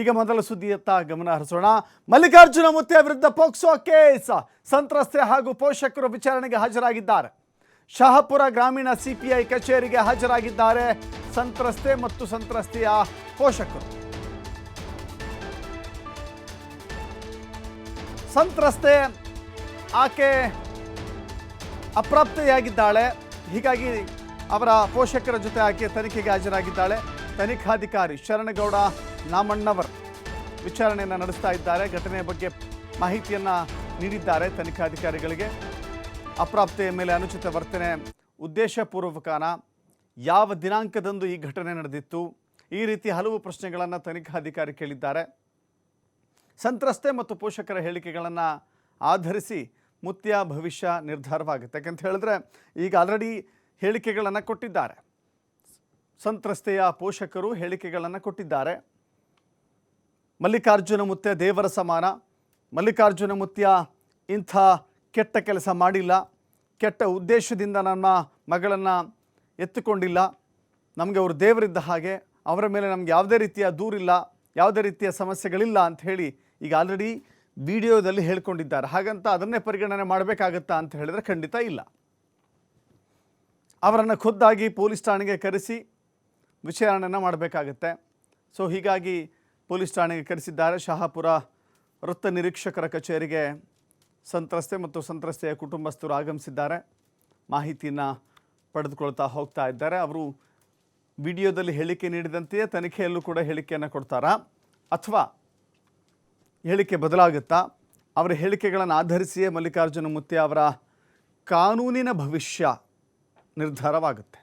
ಈಗ ಮೊದಲ ಸುದ್ದಿಯತ್ತ ಗಮನ ಹರಿಸೋಣ. ಮಲ್ಲಿಕಾರ್ಜುನ ಮುತ್ಯ ವಿರುದ್ಧ ಪೋಕ್ಸೋ ಕೇಸ್. ಸಂತ್ರಸ್ತೆ ಹಾಗೂ ಪೋಷಕರು ವಿಚಾರಣೆಗೆ ಹಾಜರಾಗಿದ್ದಾರೆ. ಶಹಾಪುರ ಗ್ರಾಮೀಣ ಸಿಪಿಐ ಕಚೇರಿಗೆ ಹಾಜರಾಗಿದ್ದಾರೆ ಸಂತ್ರಸ್ತೆ ಮತ್ತು ಸಂತ್ರಸ್ತೆಯ ಪೋಷಕರು. ಸಂತ್ರಸ್ತೆ ಆಕೆ ಅಪ್ರಾಪ್ತೆಯಾಗಿದ್ದಾಳೆ. ಹೀಗಾಗಿ ಅವರ ಪೋಷಕರ ಜೊತೆ ಆಕೆ ತನಿಖೆಗೆ ಹಾಜರಾಗಿದ್ದಾಳೆ. ತನಿಖಾಧಿಕಾರಿ ಶರಣಗೌಡ ನಾಮಣ್ಣವರ್ ವಿಚಾರಣೆಯನ್ನು ನಡೆಸ್ತಾ ಇದ್ದಾರೆ. ಘಟನೆಯ ಬಗ್ಗೆ ಮಾಹಿತಿಯನ್ನು ನೀಡಿದ್ದಾರೆ ತನಿಖಾಧಿಕಾರಿಗಳಿಗೆ. ಅಪ್ರಾಪ್ತೆಯ ಮೇಲೆ ಅನುಚಿತ ವರ್ತನೆ ಉದ್ದೇಶಪೂರ್ವಕನ, ಯಾವ ದಿನಾಂಕದಂದು ಈ ಘಟನೆ ನಡೆದಿತ್ತು, ಈ ರೀತಿ ಹಲವು ಪ್ರಶ್ನೆಗಳನ್ನು ತನಿಖಾಧಿಕಾರಿ ಕೇಳಿದ್ದಾರೆ. ಸಂತ್ರಸ್ತೆ ಮತ್ತು ಪೋಷಕರ ಹೇಳಿಕೆಗಳನ್ನು ಆಧರಿಸಿ ಮುತ್ಯ ಭವಿಷ್ಯ ನಿರ್ಧಾರವಾಗುತ್ತೆ. ಯಾಕಂತ ಹೇಳಿದ್ರೆ ಈಗ ಆಲ್ರೆಡಿ ಹೇಳಿಕೆಗಳನ್ನು ಕೊಟ್ಟಿದ್ದಾರೆ. ಸಂತ್ರಸ್ತೆಯ ಪೋಷಕರು ಹೇಳಿಕೆಗಳನ್ನು ಕೊಟ್ಟಿದ್ದಾರೆ. ಮಲ್ಲಿಕಾರ್ಜುನ ಮುತ್ಯ ದೇವರ ಸಮಾನ, ಮಲ್ಲಿಕಾರ್ಜುನ ಮುತ್ಯ ಇಂಥ ಕೆಟ್ಟ ಕೆಲಸ ಮಾಡಿಲ್ಲ, ಕೆಟ್ಟ ಉದ್ದೇಶದಿಂದ ನನ್ನ ಮಗಳನ್ನು ಎತ್ತುಕೊಂಡಿಲ್ಲ, ನಮಗೆ ಅವರು ದೇವರಿದ್ದ ಹಾಗೆ, ಅವರ ಮೇಲೆ ನಮಗೆ ಯಾವುದೇ ರೀತಿಯ ದೂರಿಲ್ಲ, ಯಾವುದೇ ರೀತಿಯ ಸಮಸ್ಯೆಗಳಿಲ್ಲ ಅಂತ ಹೇಳಿ ಈಗ ಆಲ್ರೆಡಿ ವಿಡಿಯೋದಲ್ಲಿ ಹೇಳ್ಕೊಂಡಿದ್ದಾರೆ. ಹಾಗಂತ ಅದನ್ನೇ ಪರಿಗಣನೆ ಮಾಡಬೇಕಾಗತ್ತಾ ಅಂತ ಹೇಳಿದ್ರೆ ಖಂಡಿತ ಇಲ್ಲ. ಅವರನ್ನು ಖುದ್ದಾಗಿ ಪೊಲೀಸ್ ಠಾಣೆಗೆ ಕರೆಸಿ ವಿಚಾರಣೆಯನ್ನು ಮಾಡಬೇಕಾಗತ್ತೆ. ಸೊ ಹೀಗಾಗಿ ಪೊಲೀಸ್ ಠಾಣೆಗೆ ಕರೆಸಿದ್ದಾರೆ. ಶಹಾಪುರ ವೃತ್ತ ನಿರೀಕ್ಷಕರ ಕಚೇರಿಗೆ ಸಂತ್ರಸ್ತೆ ಮತ್ತು ಸಂತ್ರಸ್ತೆಯ ಕುಟುಂಬಸ್ಥರು ಆಗಮಿಸಿದ್ದಾರೆ. ಮಾಹಿತಿಯನ್ನು ಪಡೆದುಕೊಳ್ತಾ ಹೋಗ್ತಾ ಇದ್ದಾರೆ. ಅವರು ವಿಡಿಯೋದಲ್ಲಿ ಹೇಳಿಕೆ ನೀಡಿದಂತೆಯೇ ತನಿಖೆಯಲ್ಲೂ ಕೂಡ ಹೇಳಿಕೆಯನ್ನು ಕೊಡ್ತಾರಾ ಅಥವಾ ಹೇಳಿಕೆ ಬದಲಾಗುತ್ತಾ? ಅವರ ಹೇಳಿಕೆಗಳನ್ನು ಆಧರಿಸಿಯೇ ಮಲ್ಲಿಕಾರ್ಜುನ ಮುತ್ಯ ಅವರ ಕಾನೂನಿನ ಭವಿಷ್ಯ ನಿರ್ಧಾರವಾಗುತ್ತೆ.